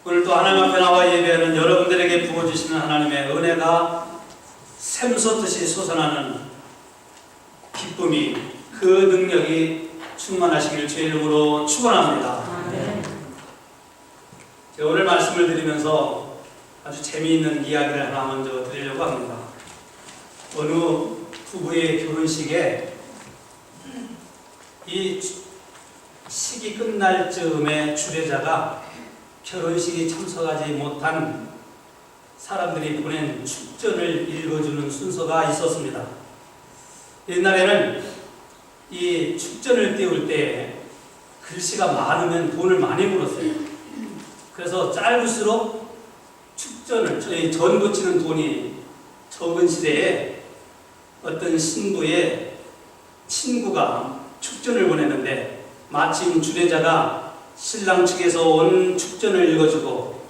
오늘 또 하나님 앞에 나와 예배하는 여러분들에게 부어주시는 하나님의 은혜가 샘솟듯이 솟아나는 기쁨이, 그 능력이 충만하시길 주의 이름으로 축원합니다. 제가 오늘 말씀을 드리면서 아주 재미있는 이야기를 하나 먼저 드리려고 합니다. 어느 부부의 결혼식에 이 식이 끝날 즈음에 주례자가 결혼식에 참석하지 못한 사람들이 보낸 축전을 읽어주는 순서가 있었습니다. 옛날에는 이 축전을 띄울 때 글씨가 많으면 돈을 많이 물었어요. 그래서 짧을수록 축전을, 전 붙이는 돈이 적은 시대에 어떤 신부의 친구가 축전을 보내는데, 마침 주례자가 신랑 측에서 온 축전을 읽어주고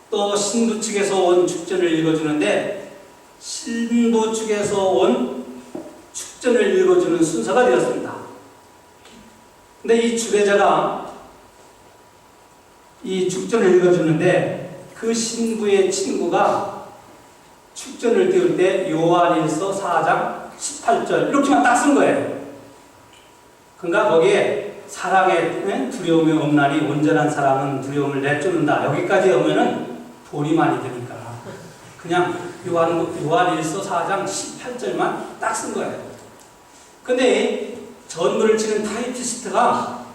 또 신부 측에서 온 축전을 읽어주는데, 신부 측에서 온 축전을 읽어주는 순서가 되었습니다. 근데 이 주례자가 이 축전을 읽어주는데, 그 신부의 친구가 축전을 띄울 때 요한일서 4장 18절 이렇게만 딱 쓴 거예요. 그러니까 거기에 사랑에 두려움이 없나니 온전한 사랑은 두려움을 내쫓는다, 여기까지 오면은 돈이 많이 드니까 그냥 요한일서 4장 18절만 딱 쓴 거예요. 근데 전부를 치는 타이피스트가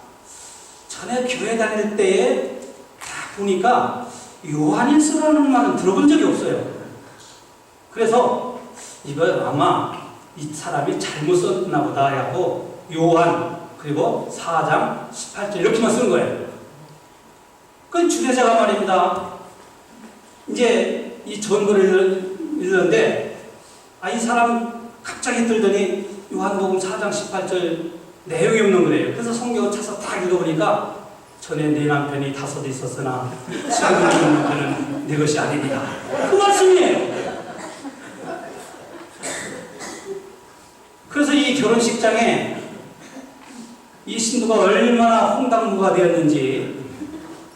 전에 교회 다닐 때에 딱 보니까 요한일서라는 말은 들어본 적이 없어요. 그래서 이거 아마 이 사람이 잘못 썼나 보다 하고 요한 그리고 4장 18절 이렇게만 쓴 거예요. 그 주례자가 말입니다. 이제 이 전거를 읽는데, 이 사람 갑자기 들더니 요한복음 4장 18절 내용이 없는 거예요. 그래서 성경을 찾아서 딱 읽어보니까, 전에 네 남편이 5 있었으나 지금 있는 남편은 네 것이 아닙니다, 그 말씀이에요. 그래서 이 결혼식장에 이 신부가 얼마나 홍당무가 되었는지,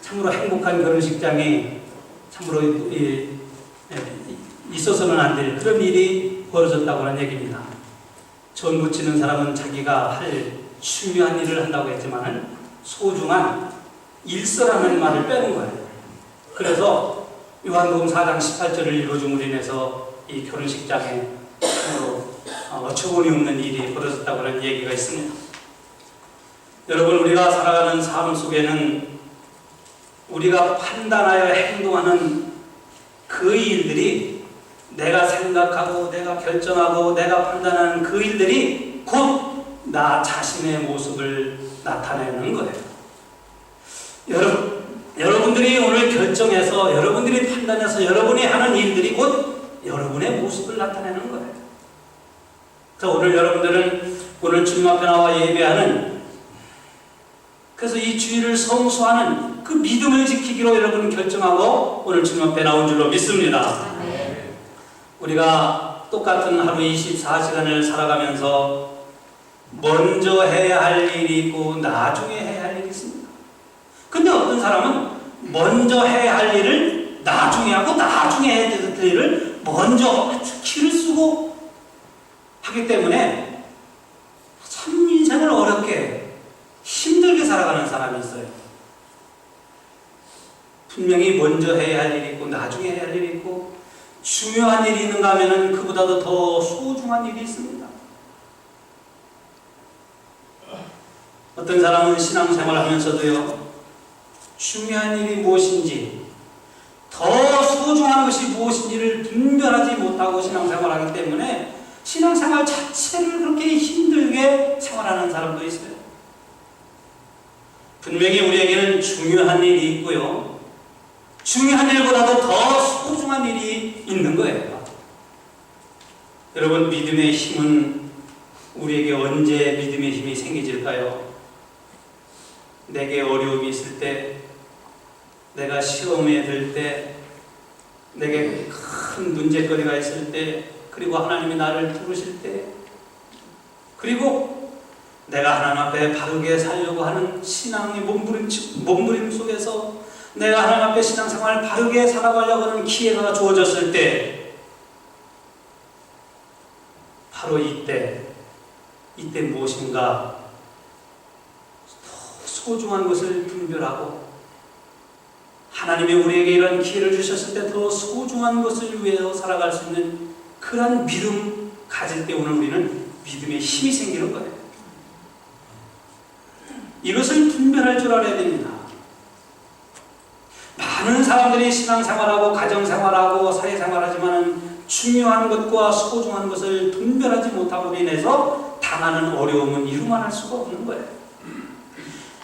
참으로 행복한 결혼식장이 참으로 있어서는 안 될 그런 일이 벌어졌다고 하는 얘기입니다. 전 붙이는 사람은 자기가 할 중요한 일을 한다고 했지만 소중한 일서라는 말을 빼는 거예요. 그래서 요한복음 4장 18절을 읽어줌으로 인해서 이 결혼식장에 참으로 어처구니 없는 일이 벌어졌다고 하는 얘기가 있습니다. 여러분, 우리가 살아가는 삶 속에는 우리가 판단하여 행동하는 그 일들이, 내가 생각하고 내가 결정하고 내가 판단하는 그 일들이 곧 나 자신의 모습을 나타내는 거예요. 여러분들이 오늘 결정해서, 여러분들이 판단해서 여러분이 하는 일들이 곧 여러분의 모습을 나타내는 거예요. 그래서 오늘 여러분들은 오늘 주님 앞에 나와 예배하는, 그래서 이 주일을 성수하는 그 믿음을 지키기로 여러분 결정하고 오늘 주님 앞에 나온 줄로 믿습니다. 우리가 똑같은 하루 24시간을 살아가면서 먼저 해야 할 일이 있고 나중에 해야 할 일이 있습니다. 근데 어떤 사람은 먼저 해야 할 일을 나중에 하고 나중에 해야 될 일을 먼저 아주 기를 쓰고 하기 때문에 참 인생을 어렵게 힘들게 살아가는 사람이 있어요. 분명히 먼저 해야 할 일이 있고 나중에 해야 할 일이 있고, 중요한 일이 있는가 하면 그보다도 더 소중한 일이 있습니다. 어떤 사람은 신앙생활 하면서도요, 중요한 일이 무엇인지, 더 소중한 것이 무엇인지를 분별하지 못하고 신앙생활하기 때문에 신앙생활 자체를 그렇게 힘들게 생활하는 사람도 있어요. 분명히 우리에게는 중요한 일이 있고요, 중요한 일보다도 더 소중한 일이 있는 거예요. 여러분, 믿음의 힘은 우리에게 언제 믿음의 힘이 생기질까요? 내게 어려움이 있을 때, 내가 시험에 들 때, 내게 큰 문제거리가 있을 때, 그리고 하나님이 나를 부르실 때, 그리고 내가 하나님 앞에 바르게 살려고 하는 신앙의 몸부림 속에서 내가 하나님 앞에 신앙생활을 바르게 살아가려고 하는 기회가 주어졌을 때, 바로 이때 무엇인가 더 소중한 것을 분별하고, 하나님이 우리에게 이런 기회를 주셨을 때 더 소중한 것을 위해서 살아갈 수 있는 그런 믿음 가질 때 오늘 우리는 믿음의 힘이 생기는 거예요. 이것을 분별할 줄 알아야 됩니다. 많은 사람들이 신앙생활하고 가정생활하고 사회생활하지만 중요한 것과 소중한 것을 분별하지 못함으로 인해서 당하는 어려움은 이루만할 수가 없는 거예요.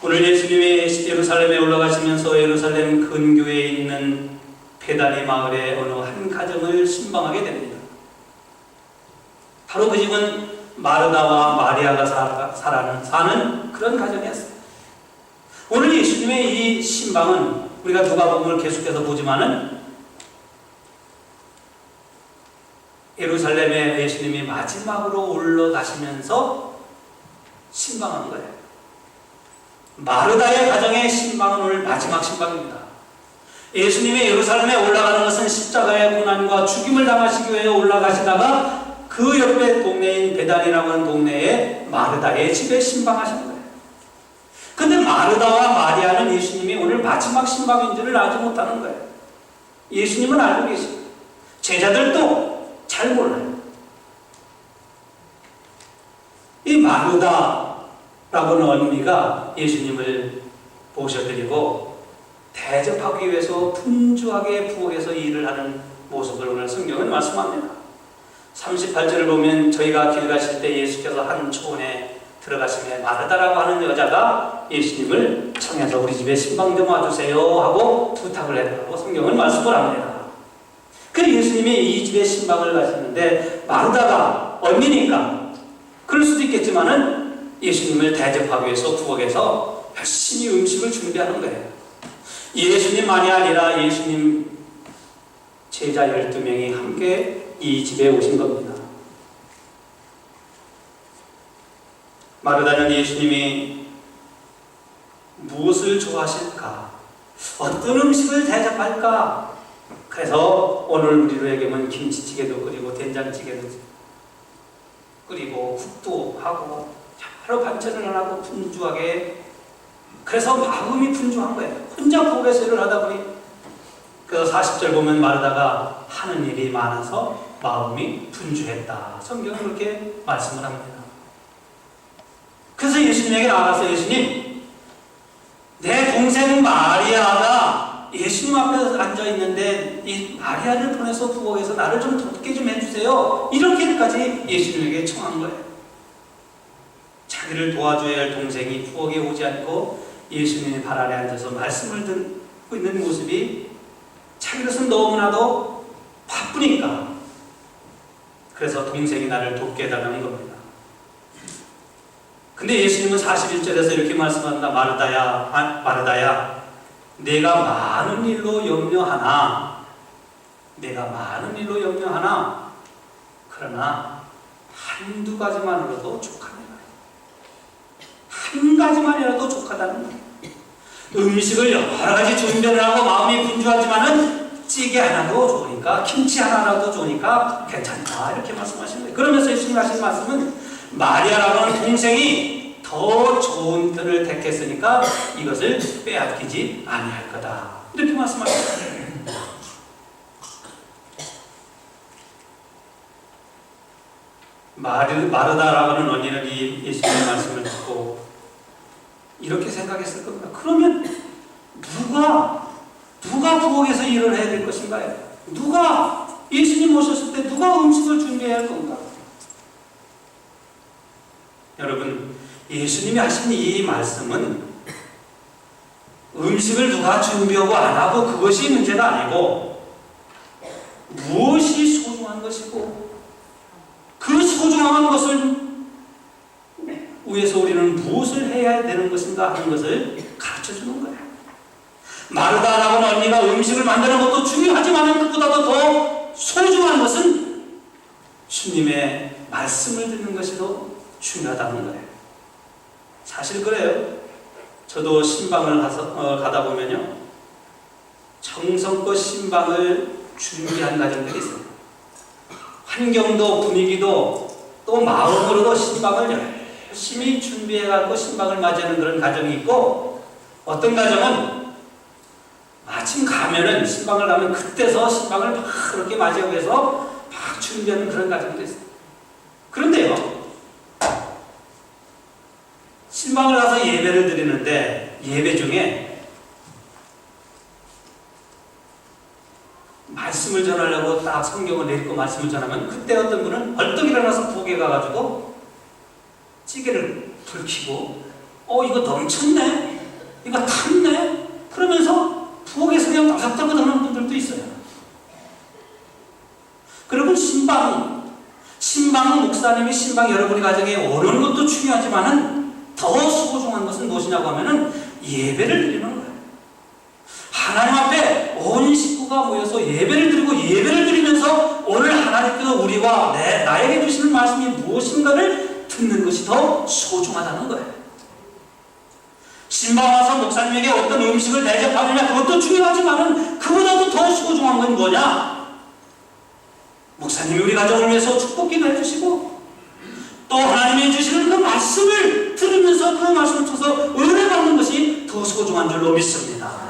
오늘 예수님이 예루살렘에 올라가시면서 예루살렘 근교에 있는 베다니 마을의 어느 한 가정을 신방하게 됩니다. 바로 그 집은 마르다와 마리아가 사는 그런 가정이었어요. 오늘 예수님의 이 신방은 우리가 누가복음을 계속해서 보지만은 예루살렘에 예수님이 마지막으로 올라가시면서 신방한 거예요. 마르다의 가정의 신방은 오늘 마지막 신방입니다. 예수님이 예루살렘에 올라가는 것은 십자가의 고난과 죽임을 당하시기 위해 올라가시다가 그 옆에 동네인 베단이라고 하는 동네에 마르다의 집에 신방하신 거예요. 근데 마르다와 마리아는 예수님이 오늘 마지막 신방인 줄을 알지 못하는 거예요. 예수님은 알고 계십니다. 제자들도 잘 몰라요. 이 마르다라고 하는 언니가 예수님을 모셔드리고 대접하기 위해서 분주하게 부엌에서 일을 하는 모습을 오늘 성경은 말씀합니다. 38절을 보면 저희가 길 가실 때 예수께서 한 초원에 들어가시며 마르다라고 하는 여자가 예수님을 청해서 우리 집에 신방 좀 와주세요 하고 부탁을 해달라고 성경은 말씀을 합니다. 그래서 예수님이 이 집에 신방을 가시는데 마르다가 언니니까 그럴 수도 있겠지만은 예수님을 대접하기 위해서 부엌에서 열심히 음식을 준비하는 거예요. 예수님만이 아니라 예수님 제자 12명이 함께 이 집에 오신 겁니다. 마르다는 예수님이 무엇을 좋아하실까? 어떤 음식을 대접할까? 그래서 오늘 우리에게는 김치찌개도 끓이고 된장찌개도 끓이고 국도 하고 여러 반찬을 하고 분주하게, 그래서 마음이 분주한 거예요. 혼자 부엌에서 일을 하다 보니 그래서 40절 보면 마르다가 하는 일이 많아서 마음이 분주했다. 성경은 그렇게 말씀을 합니다. 그래서 예수님에게 나가서 예수님, 내 동생 마리아가 예수님 앞에 앉아 있는데 이 마리아를 보내서 부엌에서 나를 좀 돕게 좀 해주세요. 이렇게까지 예수님에게 청한 거예요. 자기를 도와줘야 할 동생이 부엌에 오지 않고 예수님의 발 아래 앉아서 말씀을 듣고 있는 모습이 자기로서는 너무나도 바쁘니까, 그래서 동생이 나를 돕게 해달라는 겁니다. 근데 예수님은 41절에서 이렇게 말씀한다. 마르다야, 내가 많은 일로 염려하나, 그러나 한두 가지만으로도 족하다. 한 가지만이라도 족하다는 거예요. 음식을 여러 가지 준비를 하고 마음이 분주하지만은 찌개 하나도 좋으니까, 김치 하나라도 좋으니까 괜찮다. 이렇게 말씀하시는 거예요. 그러면서 예수님 하신 말씀은 마리아라고 하는 동생이 더 좋은 편을 택했으니까 이것을 빼앗기지 아니할 거다. 이렇게 말씀하셨어요. 마르다라고 하는 언니는 이 예수님의 말씀을 듣고 이렇게 생각했을 겁니다. 그러면 누가 부엌에서 일을 해야 될 것인가요? 누가 예수님 오셨을 때 누가 음식을 준비해야 할 건가? 여러분, 예수님이 하신 이 말씀은 음식을 누가 준비하고 안 하고 그것이 문제가 아니고 무엇이 소중한 것이고 그 소중한 것을 위해서 우리는 무엇을 해야 되는 것인가 하는 것을 가르쳐주는 거예요. 마르다라고 하는 언니가 음식을 만드는 것도 중요하지만 그보다도 더 소중한 것은 주님의 말씀을 듣는 것이 더 중요하다는 거예요. 사실 그래요. 저도 신방을 가다 보면요, 정성껏 신방을 준비한 가정들이 있어요. 환경도 분위기도 또 마음으로도 신방을 열심히 준비해갖고 신방을 맞이하는 그런 가정이 있고, 어떤 가정은 마침 가면은 신방을 가면 그때서 신방을 막 그렇게 맞이하고 해서 막 준비하는 그런 가정도 있어요. 그런데요, 신방을 가서 예배를 드리는데 예배 중에 말씀을 전하려고 딱 성경을 내리고 말씀을 전하면, 그때 어떤 분은 벌떡 일어나서 부엌에 가가지고 찌개를 불키고 이거 넘쳤네? 이거 탔네? 그러면서 부엌에서 그냥 나삭다고 하는 분들도 있어요. 그리고 신방 목사님이 신방 여러분의 가정에 오는 것도 중요하지만은 더 소중한 것은 무엇이냐고 하면은 예배를 드리는 거예요. 하나님 앞에 온 식구가 모여서 예배를 드리고, 예배를 드리면서 오늘 하나님께서 우리와 나에게 주시는 말씀이 무엇인가를 듣는 것이 더 소중하다는 거예요. 신방 와서 목사님에게 어떤 음식을 대접하느냐, 그것도 중요하지만은 그보다도 더 소중한 건 뭐냐? 목사님이 우리 가정을 위해서 축복기도 해주시고, 또 하나님이 주시는 그 말씀을 들으면서 그 말씀을 통해서 은혜 받는 것이 더 소중한 줄로 믿습니다.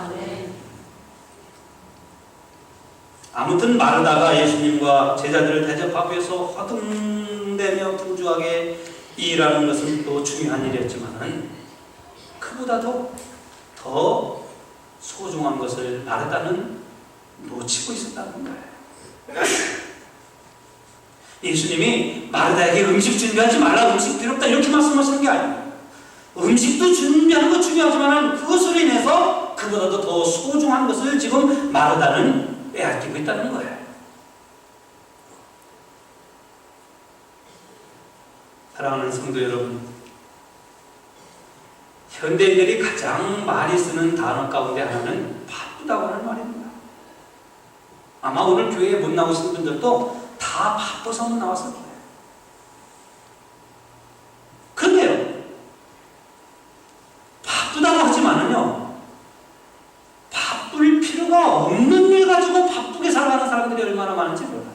아무튼 마르다가 예수님과 제자들을 대접하기 위해서 화등대며 분주하게 일하는 것은 또 중요한 일이었지만은, 그보다도 더 소중한 것을 마르다는 놓치고 있었다는 거예요. 예수님이 마르다에게 음식 준비하지 말라, 음식 필요 없다, 이렇게 말씀하시는 게 아니에요. 음식도 준비하는 거 중요하지만 그것으로 인해서 그보다도 더 소중한 것을 지금 마르다는 빼앗기고 있다는 거예요. 사랑하는 성도 여러분, 현대인들이 가장 많이 쓰는 단어 가운데 하나는 바쁘다고 하는 말입니다. 아마 오늘 교회에 못 나오신 분들도 다 바빠서 못 나왔을 거예요. 그런데요, 바쁘다고 하지만은요, 바쁠 필요가 없는 일 가지고 바쁘게 살아가는 사람들이 얼마나 많은지 몰라요.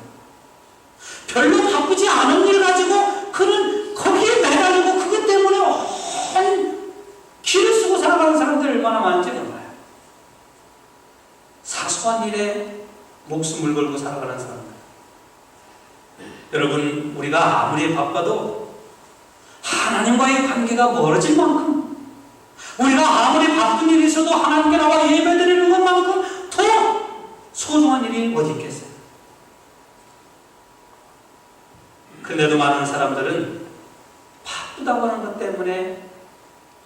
별로 바쁘지 않은 일 가지고 그는 거기에 매달리고 그것 때문에 기를 쓰고 살아가는 사람들이 얼마나 많은지 몰라요. 사소한 일에 목숨을 걸고 살아가는 사람들. 여러분, 우리가 아무리 바빠도 하나님과의 관계가 멀어질 만큼, 우리가 아무리 바쁜 일이 있어도 하나님께 나와 예배드리는 것만큼 더 소중한 일이 어디 있겠어요? 근데도 많은 사람들은 바쁘다고 하는 것 때문에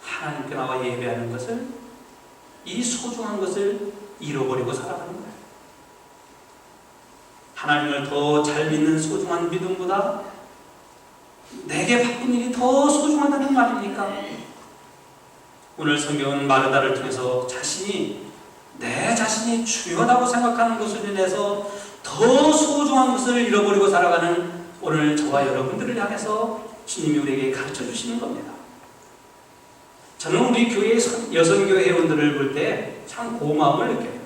하나님께 나와 예배하는 것을, 이 소중한 것을 잃어버리고 살아가는 거예요. 하나님을 더 잘 믿는 소중한 믿음보다 내게 바쁜 일이 더 소중하다는 말입니까? 오늘 성경은 마르다를 통해서 내 자신이 중요하다고 생각하는 것으로 인해서 더 소중한 것을 잃어버리고 살아가는 오늘 저와 여러분들을 향해서 주님이 우리에게 가르쳐 주시는 겁니다. 저는 우리 교회 여성교회 회원들을 볼 때 참 고마움을 느껴요.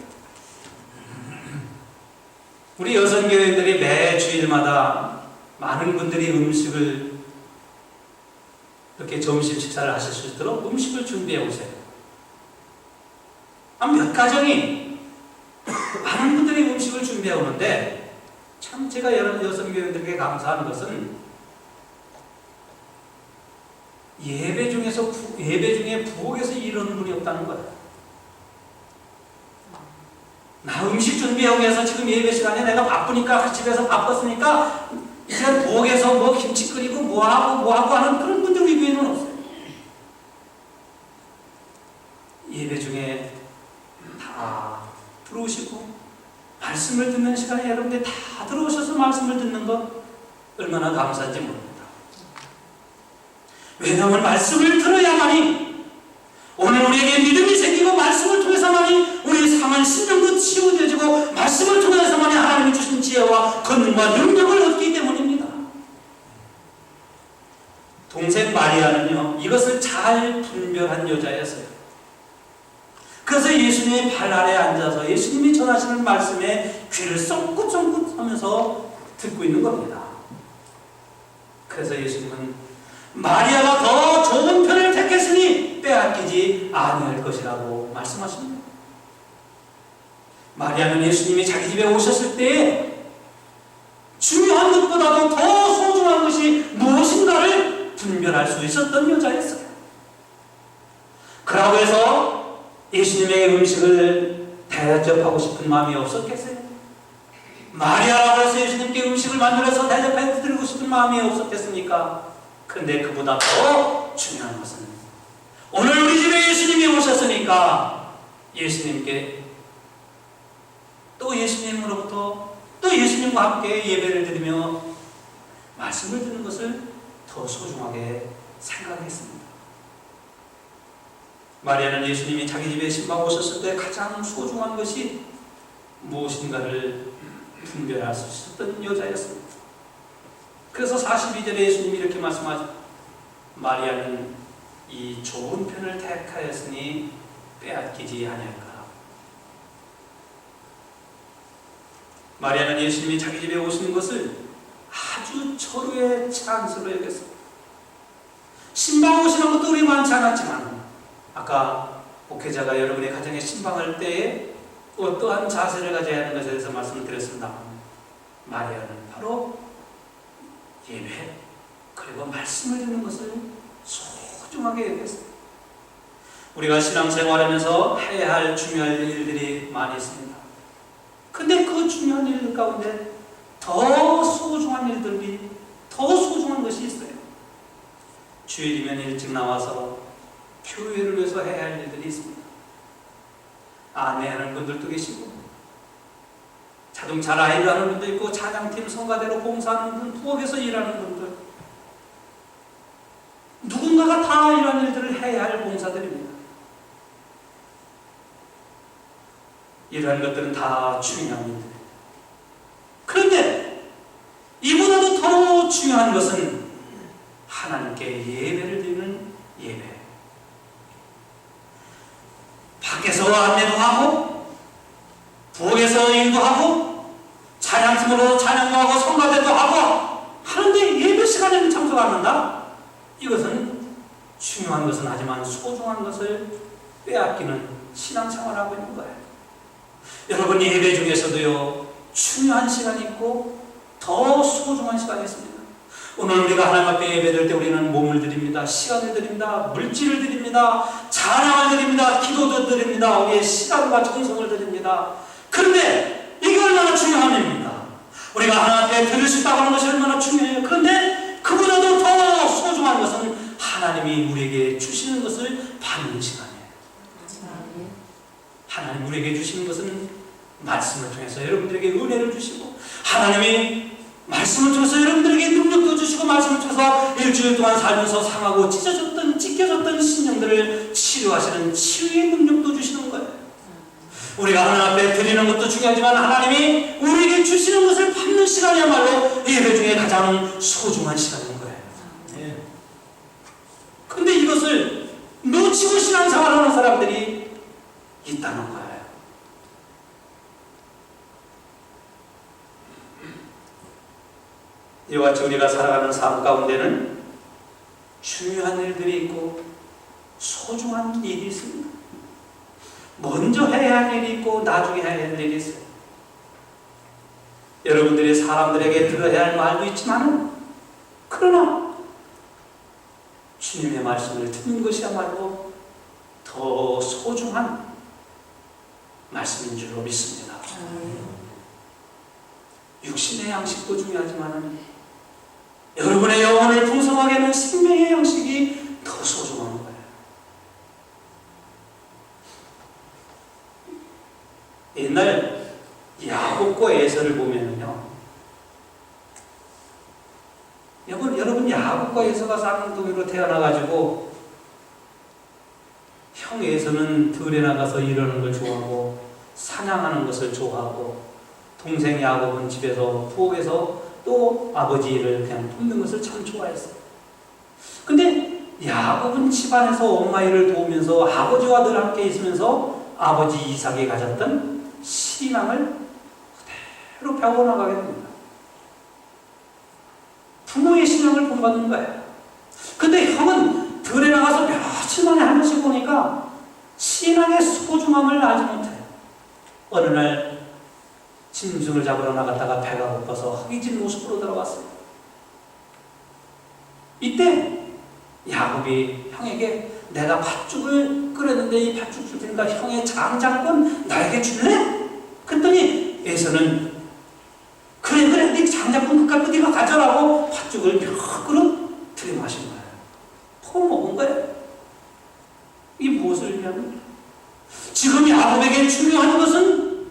우리 여성교회들이 매 주일마다 많은 분들이 음식을, 이렇게 점심 식사를 하실 수 있도록 음식을 준비해 오세요. 몇 가정이 많은 분들이 음식을 준비해 오는데, 참 제가 여러 여성교회들에게 감사한 것은 예배 중에 부엌에서 이러는 분이 없다는 거예요. 나 음식 준비하고 해서 지금 예배 시간에 내가 바쁘니까, 집에서 바빴으니까 이제 부엌에서 뭐 김치 끓이고 뭐하고 하는 그런 분들 우리 교회는 없어요. 예배 중에 다 들어오시고 말씀을 듣는 시간에 여러분들 다 들어오셔서 말씀을 듣는 것 얼마나 감사한지 모릅니다. 왜냐하면 말씀을 들어야만이 오늘 우리에게 믿음이 생기고, 말씀을 통해서만이 우리의 상한 심령도 치유되어지고, 말씀을 통해서만이 하나님이 주신 지혜와 권능과 능력을 얻기 때문입니다. 동생 마리아는요, 이것을 잘 분별한 여자였어요. 그래서 예수님의 발 아래 앉아서 예수님이 전하시는 말씀에 귀를 쫑긋쫑긋 하면서 듣고 있는 겁니다. 그래서 예수님은 마리아가 더 좋은 편을 택했으니 빼앗기지 아니할 것이라고 말씀하십니다. 마리아는 예수님이 자기 집에 오셨을 때에 중요한 것보다도 더 소중한 것이 무엇인가를 분별할 수 있었던 여자였어요. 그러고 해서 예수님의 음식을 대접하고 싶은 마음이 없었겠어요? 마리아라고 해서 예수님께 음식을 만들어서 대접해 드리고 싶은 마음이 없었겠습니까? 그런데 그보다 더 중요한 것은 오늘 우리 집에 예수님이 오셨으니까 예수님께 또 예수님으로부터 또 예수님과 함께 예배를 드리며 말씀을 듣는 것을 더 소중하게 생각했습니다. 마리아는 예수님이 자기 집에 신방 오셨을 때 가장 소중한 것이 무엇인가를 분별할 수 있었던 여자였습니다. 그래서 42절에 예수님이 이렇게 말씀하죠. 마리아는 이 좋은 편을 택하였으니 빼앗기지 아니할까. 마리아는 예수님이 자기 집에 오시는 것을 아주 절호의 찬스로 여겼습니다. 신방 오시는 것도 우리 많지 않았지만 아까 목회자가 여러분의 가정에 신방할 때에 어떠한 자세를 가져야 하는 것에 대해서 말씀을 드렸습니다. 마리아는 바로 예배 그리고 말씀을 듣는 것을 소중하게 여겼습니다. 우리가 신앙생활하면서 해야 할 중요한 일들이 많이 있습니다. 근데 그 중요한 일들 가운데 더 소중한 일들이 더 소중한 것이 있어요. 주일이면 일찍 나와서 교회를 위해서 해야 할 일들이 있습니다. 아내하는 분들도 계시고 자동차 라이드 하는 분도 있고 찬양팀 성가대로 봉사하는 분, 부엌에서 일하는 분들 누군가가 다 이런 일들을 해야 할 봉사들입니다. 이러한 것들은 다 중요한 일들이에요. 그런데 이보다도 더 중요한 것은 하나님께 예배를 드리는 예배. 밖에서 안내도 하고 부엌에서 일도 하고 찬양팀으로 찬양도 하고 성가대도 하고 하는데 예배 시간에는 참석 안 한다? 이것은 중요한 것은 하지만 소중한 것을 빼앗기는 신앙생활을 하고 있는 거예요. 여러분 예배 중에서도요 중요한 시간이 있고 더 소중한 시간이 있습니다. 오늘 우리가 하나님 앞에 예배드릴 때 우리는 몸을 드립니다. 시간을 드립니다. 물질을 드립니다. 찬양을 드립니다. 기도도 드립니다. 우리의 시간과 정성을 드립니다. 그런데 이게 얼마나 중요한 일입니까? 우리가 하나님 앞에 드릴 수 있다고 하는 것이 얼마나 중요해요. 그런데 그보다도 더 소중한 것은 하나님이 우리에게 주시는 것을 받는 시간이에요. 하나님 우리에게 주시는 것은 말씀을 통해서 여러분들에게 은혜를 주시고 하나님이 말씀을 통해서 여러분들에게 능력도 주시고 말씀을 통해서 일주일 동안 살면서 상하고 찢겨졌던 신령들을 치료하시는 치유의 능력도 주시는 거예요. 우리가 하나님 앞에 드리는 것도 중요하지만 하나님이 우리에게 주시는 것을 받는 시간이야말로 예배 중에 가장 소중한 시간인 거예요. 그런데 이것을 놓치고 신앙생활하는 사람들이 있다는 거예요. 이와 같이 우리가 살아가는 삶 가운데는 중요한 일들이 있고 소중한 일이 있습니다. 먼저 해야 할 일이 있고 나중에 해야 할 일이 있어요. 여러분들이 사람들에게 들어야 할 말도 있지만 그러나 주님의 말씀을 듣는 것이야말로 더 소중한 말씀인 줄로 믿습니다. 육신의 양식도 중요하지만 여러분의 영혼을 풍성하게 하는 생명의 양식이 더 소중한 거예요. 옛날 야곱과 에서를 보면요, 여러분 야곱과 에서가 쌍둥이로 태어나가지고 형 에서는 들에 나가서 일하는 걸 좋아하고 사냥하는 것을 좋아하고 동생 야곱은 집에서 부엌에서 또 아버지 일을 그냥 돕는 것을 참 좋아했어요. 근데 야곱은 집안에서 엄마 일을 도우면서 아버지와 늘 함께 있으면서 아버지 이삭이 가졌던 신앙을 그대로 배워나가게 됩니다. 부모의 신앙을 본받는 거예요. 근데 형은 들에 나가서 며칠 만에 한 번씩 보니까 신앙의 소중함을 알지 못해요. 어느 날 짐승을 잡으러 나갔다가 배가 고파서 허기진 모습으로 들어왔어요. 이때 야곱이 형에게 내가 팥죽을 끓였는데 이 팥죽 줄 테니까 형의 장작권 나에게 줄래? 그랬더니 에서는 그래 네 장작권 그까짓 네가 가져라고 팥죽을 몇 그릇 들이마신 거예요. 퍼먹은 거예요. 이 무엇을 의미합니까? 지금 야곱에게 중요한 것은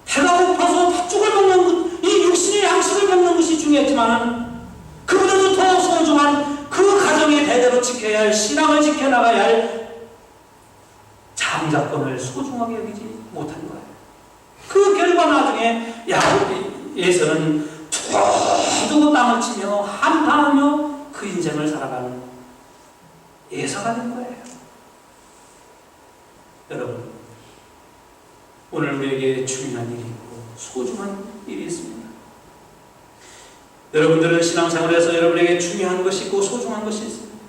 배가 고파서 팥죽을 먹는 것, 이 육신의 양식을 먹는 것이 중요했지만 그보다도 더 소중한 그 가정의 대대로 지켜야 할 신앙을 지켜나가야 할 장자권을 소중하게 여기지 못한 거예요. 그 결과 나중에 야곱에서는 두고두고 땅을 치며 한탄하며 그 인생을 살아가는 예사가 된 거예요. 여러분, 오늘 우리에게 중요한 일이 있고 소중한 일이 있습니다. 여러분들은 신앙생활에서 여러분에게 중요한 것이 있고 소중한 것이 있습니다.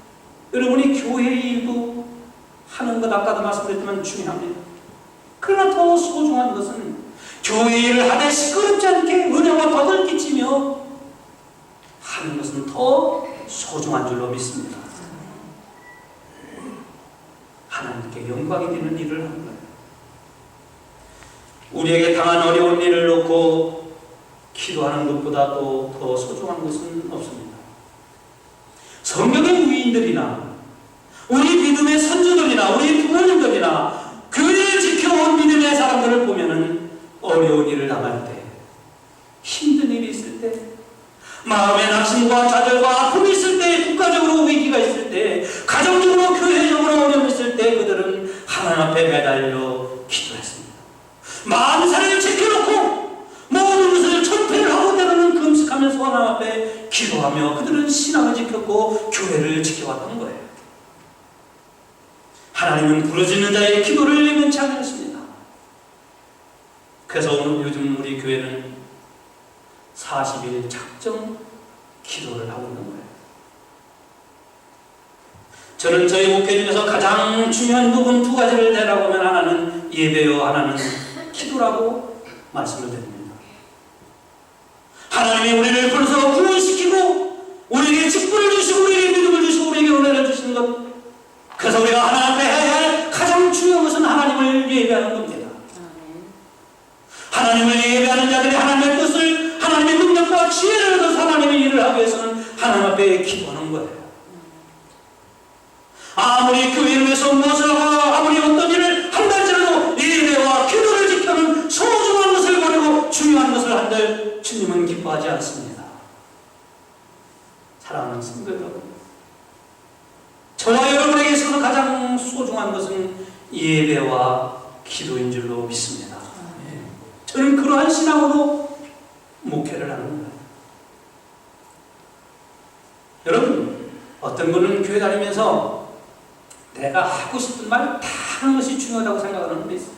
여러분이 교회 일도 하는 것 아까도 말씀드렸지만 중요합니다. 그러나 더 소중한 것은 교회 일을 하되 시끄럽지 않게 은혜와 덕을 끼치며 하는 것은 더 소중한 줄로 믿습니다. 하나님께 영광이 되는 일을 하는 거예요. 우리에게 당한 어려운 일을 놓고 기도하는 것보다 또 더 소중한 것은 없습니다. 성경의 위인들이나 우리 믿음의 선조들이나 우리 부모님들이나 교회를 지켜온 믿음의 사람들을 보면은 어려운 일을 당할 때, 힘든 일이 있을 때, 마음의 낙심과 좌절과 아픔이 있을 때, 국가적으로 위기가 있을 때, 가정적으로 교회적으로 어려움이 있을 때 그들은 하나님 앞에 매달려 기도했습니다. 만사를 지켜놓고 모든 것을 천패를 하고 때로는 금식하면서 하나님 앞에 기도하며 그들은 신앙을 지켰고 교회를 지켜왔던 거예요. 하나님은 부르짖는 자의 기도를 예면치 않으십니다. 그래서 오늘 요즘 우리 교회는 40일 작정 기도를 하고 있는 거예요. 저는 저희 목회 중에서 가장 중요한 부분 두 가지를 대라보면 하나는 예배요, 하나는 기도라고 말씀을 드립니다. 하나님이 우리를 불러서 구원시키고 우리에게 직분을 주시고 우리에게 믿음을 주시고 우리에게 은혜를 주시는 것, 그래서 우리가 하나님 앞에 해야 할 가장 중요한 것은 하나님을 예배하는 겁니다. 하나님을 예배하는 자들이 하나님의 뜻을, 하나님의 능력과 지혜를 얻어서 하나님의 일을 하기 위해서는 하나님 앞에 기도하는 거예요. 아무리 교회를 위해서 무엇을 하고 아무리 어떤 일을 한달지라도 예배와 기도를 지켜는 소중한 것을 버리고 중요한 것을 한들 주님은 기뻐하지 않습니다. 사랑하는 성도 여러분, 저와 여러분에게 있어서 가장 소중한 것은 예배와 기도인 줄로 믿습니다. 저는 그러한 신앙으로 목회를 하는 거예요. 여러분, 어떤 분은 교회 다니면서 내가 하고 싶은 말 다 하는 것이 중요하다고 생각하는 분도 있어요.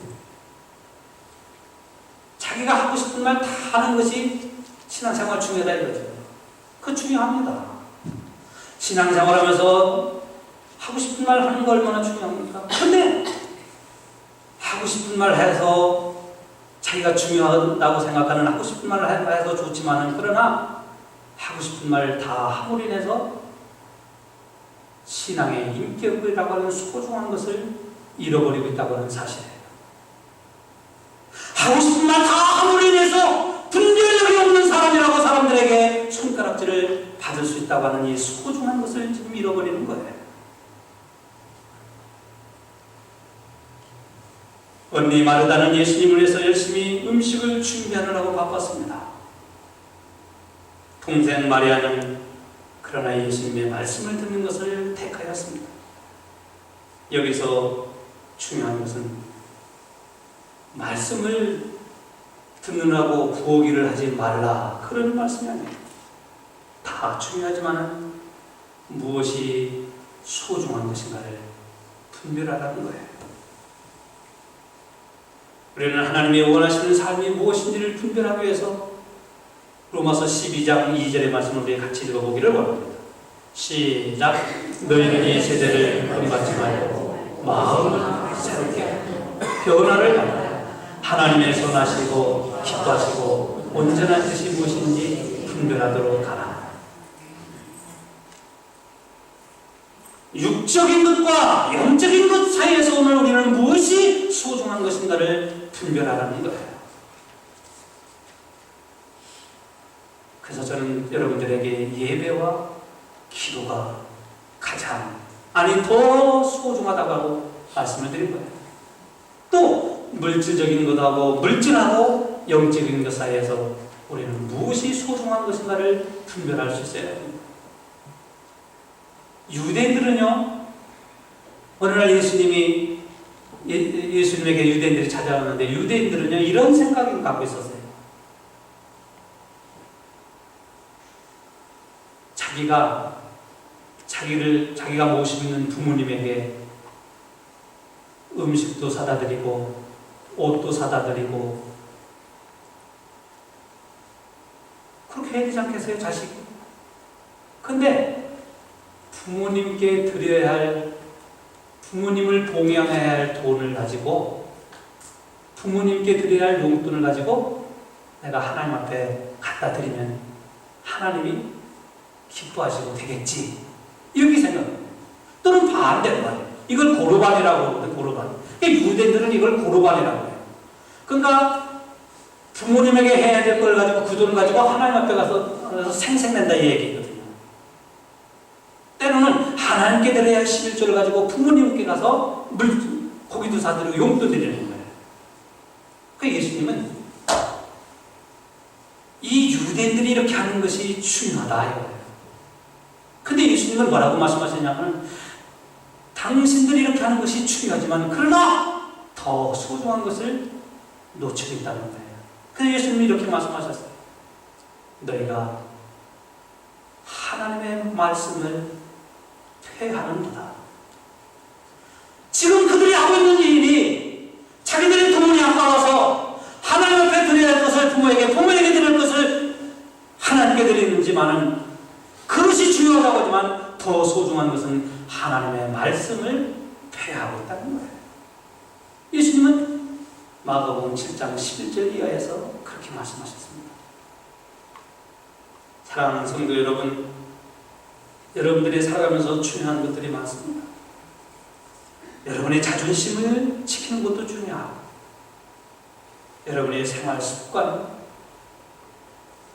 자기가 하고 싶은 말 다 하는 것이 신앙생활 중요하다 이거죠. 그거 중요합니다. 신앙생활 하면서 하고 싶은 말 하는 거 얼마나 중요합니까? 근데 하고 싶은 말 해서 자기가 중요하다고 생각하는 하고 싶은 말을 해서 좋지만은, 그러나 하고 싶은 말 다 함으로 인해서 신앙의 인격이라고 하는 소중한 것을 잃어버리고 있다고 하는 사실이에요. 하고 싶은 말 다 함으로 인해서 분별력이 없는 사람이라고 사람들에게 손가락질을 받을 수 있다고 하는 이 소중한 것을 지금 잃어버리는 거예요. 언니 마르다는 예수님을 위해서 열심히 음식을 준비하느라고 바빴습니다. 동생 마리아는 그러나 예수님의 말씀을 듣는 것을 택하였습니다. 여기서 중요한 것은 말씀을 듣느라고 부엌일을 하지 말라, 그런 말씀이 아니에요. 다 중요하지만 무엇이 소중한 것인가를 분별하라는 거예요. 우리는 하나님의 원하시는 삶이 무엇인지를 분별하기 위해서 로마서 12장 2절의 말씀을 우리 같이 읽어보기를 원합니다. 시작. 너희는 이 세대를 본받지 말고 마음을 새롭게 변화를 받아 하나님의 선하시고 기뻐하시고 온전한 뜻이 무엇인지 분별하도록 하라. 육적인 것과 영적인 것 사이에서 오늘 우리는 무엇이 소중한 것인가를 분별하라는 거예요. 그래서 저는 여러분들에게 예배와 기도가 가장 더 소중하다고 말씀을 드린 거예요. 또 물질적인 것하고 물질하고 영적인 것 사이에서 우리는 무엇이 소중한 것인가를 분별할 수 있어야 됩니다. 유대인들은요, 어느 날 예수님에게 유대인들이 찾아왔는데 유대인들은요 이런 생각을 갖고 있었어요. 자기가 모시고 있는 부모님에게 음식도 사다 드리고 옷도 사다 드리고 그렇게 해야 되지 않겠어요, 자식이? 근데 부모님께 드려야 할, 부모님을 봉양해야 할 돈을 가지고, 부모님께 드려야 할 용돈을 가지고 내가 하나님 앞에 갖다 드리면 하나님이 기뻐하시고 되겠지, 이렇게 생각해요. 또는 반대로 말이에요. 이걸 고르반이라고 하거든, 고르반. 유대인들은 이걸 고르반이라고 해요. 그러니까 부모님에게 해야 될 걸 가지고 그 돈을 가지고 하나님 앞에 가서 생색낸다 이 얘기거든요. 때로는 하나님께 드려야 할 11조를 가지고 부모님께 가서 고기도 사드리고 용도 드리는 거예요. 그 예수님은 이 유대인들이 이렇게 하는 것이 중요하다 이거예요. 근데 예수님은 뭐라고 말씀하셨냐면 당신들이 이렇게 하는 것이 중요하지만 그러나 더 소중한 것을 놓치고 있다는 거예요. 그래서 예수님이 이렇게 말씀하셨어요. 너희가 하나님의 말씀을 폐하는도다. 지금 그들이 하고 있는 일이 자기들의 돈이 아까워서 하나님 앞에 드려야 할 것을 부모에게 드릴 것을 하나님께 드리는지만은 그것이 중요하다고 하지만 더 소중한 것은 하나님의 말씀을 폐하고 있다는 거예요. 예수님은 마가복음 7장 11절 이하에서 그렇게 말씀하셨습니다. 사랑하는 성도 여러분, 여러분들이 살아가면서 중요한 것들이 많습니다. 여러분의 자존심을 지키는 것도 중요하고, 여러분의 생활 습관,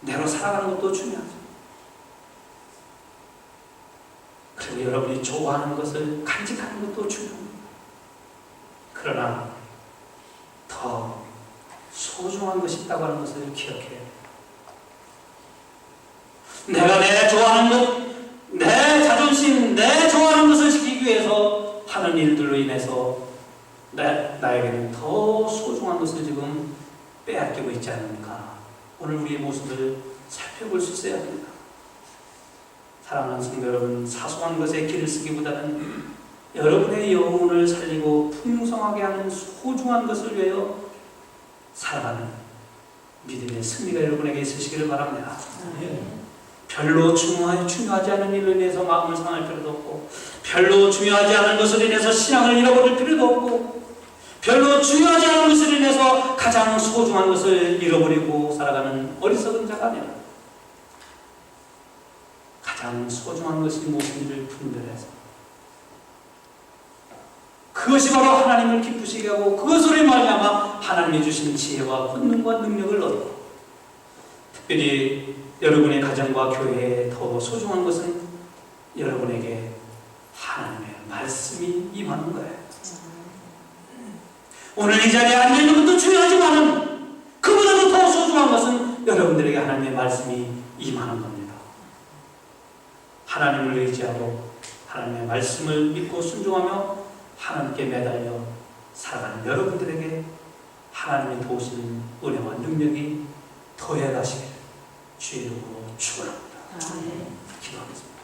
내로 살아가는 것도 중요하죠. 그리고 여러분이 좋아하는 것을 간직하는 것도 중요합니다. 그러나 더 소중한 것이 있다고 하는 것을 기억해요. 내가 내 좋아하는 것, 내 자존심, 내 좋아하는 것을 지키기 위해서 하는 일들로 인해서 나에게는 더 소중한 것을 지금 빼앗기고 있지 않습니까? 오늘 우리의 모습을 살펴볼 수 있어야 합니다. 사랑하는 성도 여러분, 사소한 것에 길을 쓰기보다는 여러분의 영혼을 살리고 풍성하게 하는 소중한 것을 위하여 살아가는 믿음의 승리가 여러분에게 있으시기를 바랍니다. 별로 중요하지 않은 일로 인해서 마음을 상할 필요도 없고, 별로 중요하지 않은 것으로 인해서 신앙을 잃어버릴 필요도 없고, 별로 중요하지 않은 것으로 인해서 가장 소중한 것을 잃어버리고 살아가는 어리석은 자가 아니라 가장 소중한 것이 무엇인지를 분별해서 그것이 바로 하나님을 기쁘시게 하고 그것으로 말미암아 하나님이 주신 지혜와 권능과 능력을 얻고, 특별히 여러분의 가정과 교회에 더 소중한 것은 여러분에게 하나님의 말씀이 임하는 거예요. 오늘 이 자리에 앉아있는 것도 중요하지만 그보다도 더 소중한 것은 여러분들에게 하나님의 말씀이 임하는 겁니다. 하나님을 의지하고 하나님의 말씀을 믿고 순종하며 하나님께 매달려 살아가는 여러분들에게 하나님이 도우시는 은혜와 능력이 더해가시기를 주의 이름으로 축원합니다. 기도하겠습니다.